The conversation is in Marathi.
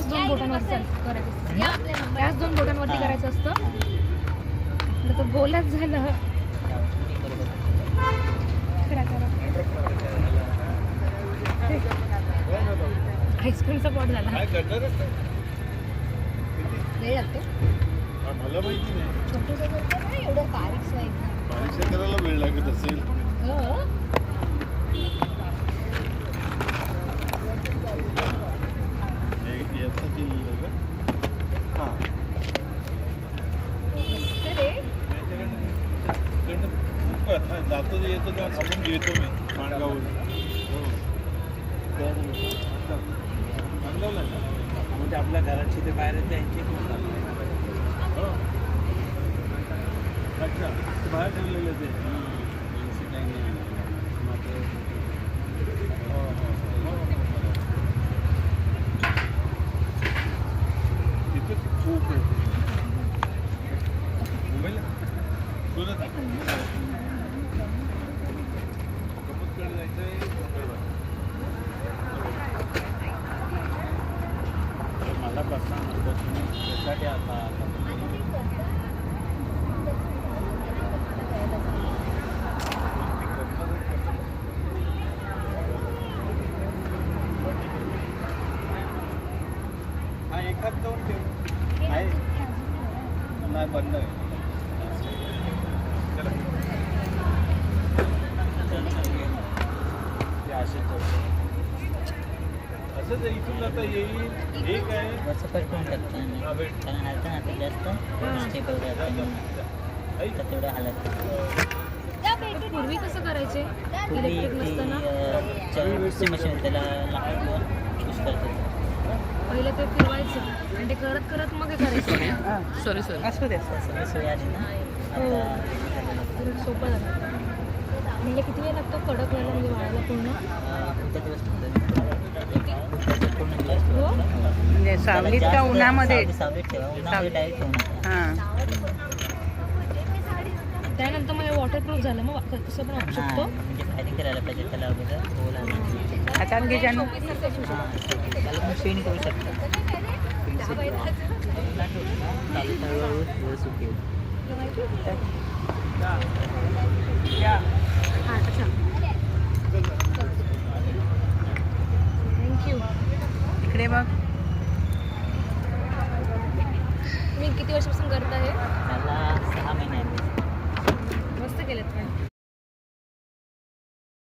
दोन बोटांवरती करायचं असतं, त्याच दोन बोटांवरती करायचं असतं. तर गोलच झालं. करा करा. आईस्क्रीमचा पॉट झाला. वेळ लागतो. मला माहिती नाही. छोटंसं करतो ना, एवढं बारीक बारीकशा करायला वेळ लागत असेल. जातो येतो तेव्हा थांबून घेतो मी माणगावून. म्हणजे आपल्या घराची ते बाहेर येते यांची अच्छा बाहेर ठेवलेलं ते तिथे खूप मुंबईला सुरत कपूरकडे जायचं मला प्रश्न तुम्ही त्यासाठी आता हा एखाद जाऊन ठेव आहे नाही बंद आहे. चला ते असेच असंच इथून आता येईल. एक आहे वरचं पटकन टाकतं हा भेट कारण हलतं ना ते जास्त तेवढं हलत पूर्वी कसं करायचे पूर्वी इलेक्ट्रिक नसताना? मशीन त्याला लाकडावर यूज करतात. पहिलं ते फिरवायचं आणि ते करत करत मग हे करायचं. सॉरी असू दे सगळी सोय आली ना आता उलट सोपं झालं. म्हणजे किती वेळ लागतो कडक व्हायला, म्हणजे वाळायला पूर्ण? पुढच्या दिवस पूर्ण दिवस हो? म्हणजे सावलीत का उन्हामध्ये? सावलीत ठेवा उन्हामध्ये डायरेक्ट ठेवू नका. हां त्यानंतर मग वॉटरप्रूफ झालं, मग कसं पण वापरू शकतो. म्हणजे फायरिंग करायला पाहिजे त्याला अगोदर होल आलं हातात घे जानू. त्याला पण स्विंग करू शकता. चालू हळूहळू दिवस सुकेल. हां अच्छा.